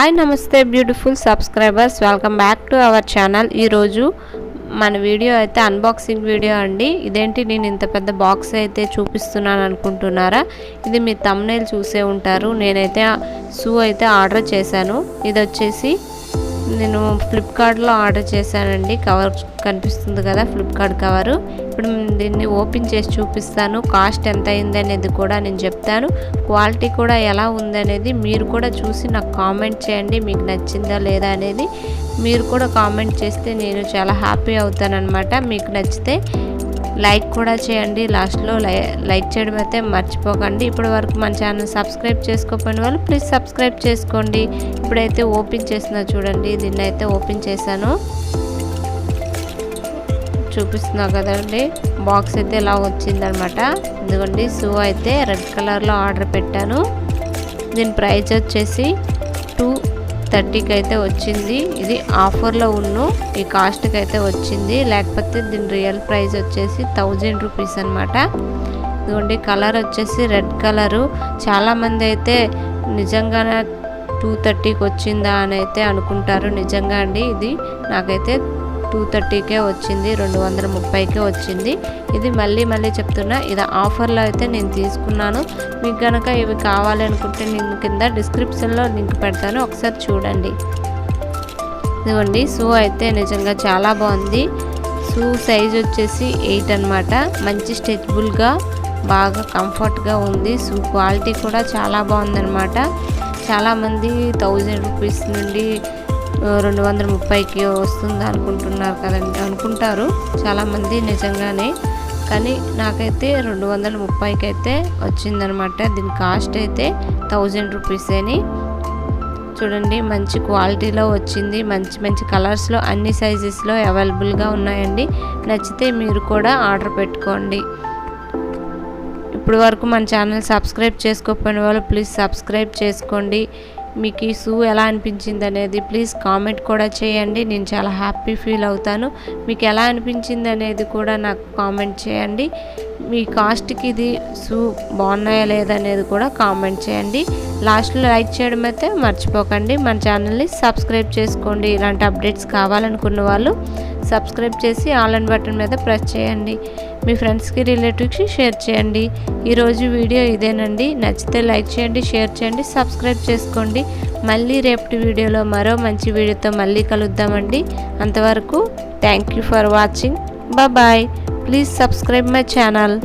Hi నమస్తే beautiful subscribers, welcome back to our channel. ఈరోజు మన వీడియో అయితే అన్బాక్సింగ్ వీడియో అండి. ఇదేంటి నేను ఇంత పెద్ద బాక్స్ అయితే చూపిస్తున్నాను అనుకుంటున్నారా? ఇది మీ థంబ్నెయిల్ చూసే ఉంటారు. నేనైతే షూ అయితే ఆర్డర్ చేశాను. ఇది వచ్చేసి నేను ఫ్లిప్కార్ట్లో ఆర్డర్ చేశానండి. కవర్ కనిపిస్తుంది కదా, ఫ్లిప్కార్ట్ కవరు. ఇప్పుడు దీన్ని ఓపెన్ చేసి చూపిస్తాను. కాస్ట్ ఎంత అయింది అనేది కూడా నేను చెప్తాను. క్వాలిటీ కూడా ఎలా ఉందనేది మీరు కూడా చూసి నాకు కామెంట్ చేయండి. మీకు నచ్చిందా లేదా అనేది మీరు కూడా కామెంట్ చేస్తే నేను చాలా హ్యాపీ అవుతానన్నమాట. మీకు నచ్చితే లైక్ కూడా చేయండి. లాస్ట్లో లైక్ చేయడం అయితే మర్చిపోకండి. ఇప్పటి వరకు మన ఛానల్ సబ్స్క్రైబ్ చేసుకోకపోయిన వాళ్ళు ప్లీజ్ సబ్స్క్రైబ్ చేసుకోండి. ఇప్పుడైతే ఓపెన్ చేస్తున్నా చూడండి. దీన్ని అయితే ఓపెన్ చేశాను, చూపిస్తున్నా కదండి. బాక్స్ అయితే ఇలా వచ్చిందనమాట. ఇదిగోండి, షూ అయితే రెడ్ కలర్లో ఆర్డర్ పెట్టాను. దీని ప్రైస్ వచ్చేసి 230కి అయితే వచ్చింది. ఇది ఆఫర్లో ఉన్ను ఈ కాస్ట్కి అయితే వచ్చింది. లేకపోతే దీని రియల్ ప్రైస్ వచ్చేసి 1000 రూపీస్ అనమాట. ఇదిగోండి, కలర్ వచ్చేసి రెడ్ కలరు. చాలామంది అయితే నిజంగానే 230కి వచ్చిందా అని అయితే అనుకుంటారు. నిజంగా అండి, ఇది నాకైతే 230కే వచ్చింది, 230కే వచ్చింది. ఇది మళ్ళీ చెప్తున్నా, ఇది ఆఫర్లో అయితే నేను తీసుకున్నాను. మీకు కనుక ఇవి కావాలి అనుకుంటే నేను కింద డిస్క్రిప్షన్లో లింక్ పెడతాను, ఒకసారి చూడండి. ఇదిగోండి, షూ అయితే నిజంగా చాలా బాగుంది. షూ సైజ్ వచ్చేసి 8 అనమాట. మంచి స్ట్రెచబుల్గా బాగా కంఫర్ట్గా ఉంది. షూ క్వాలిటీ కూడా చాలా బాగుందన్నమాట. చాలామంది 1000 రూపీస్ నుండి 230కి వస్తుంది అనుకుంటున్నారు కదండి, అనుకుంటారు చాలామంది నిజంగానే. కానీ నాకైతే 230కి అయితే వచ్చిందనమాట. దీని కాస్ట్ అయితే 1000 రూపీసేని. చూడండి, మంచి క్వాలిటీలో వచ్చింది. మంచి కలర్స్లో అన్ని సైజెస్లో అవైలబుల్గా ఉన్నాయండి. నచ్చితే మీరు కూడా ఆర్డర్ పెట్టుకోండి. ఇప్పుడు వరకు మన ఛానల్ సబ్స్క్రైబ్ చేసుకోకపోయిన వాళ్ళు ప్లీజ్ సబ్స్క్రైబ్ చేసుకోండి. మీకు ఈ షూ ఎలా అనిపించింది అనేది ప్లీజ్ కామెంట్ కూడా చేయండి. నేను చాలా హ్యాపీ ఫీల్ అవుతాను. మీకు ఎలా అనిపించింది అనేది కూడా నాకు కామెంట్ చేయండి. మీ కాస్ట్కి ఇది షూ బాగున్నాయా లేదనేది కూడా కామెంట్ చేయండి. లాస్ట్లో లైక్ చేయడం అయితే మర్చిపోకండి. మన ఛానల్ని సబ్స్క్రైబ్ చేసుకోండి. ఇలాంటి అప్డేట్స్ కావాలనుకున్న వాళ్ళు సబ్స్క్రైబ్ చేసి ఆల్ అండ్ బటన్ మీద ప్రెస్ చేయండి. మీ ఫ్రెండ్స్కి రిలేటివ్స్కి షేర్ చేయండి. ఈరోజు వీడియో ఇదేనండి. నచ్చితే లైక్ చేయండి, షేర్ చేయండి, సబ్స్క్రైబ్ చేసుకోండి. మళ్ళీ రేపటి వీడియోలో మరో మంచి వీడియోతో మళ్ళీ కలుద్దామండి. అంతవరకు thank you for watching. Bye. Please subscribe my channel.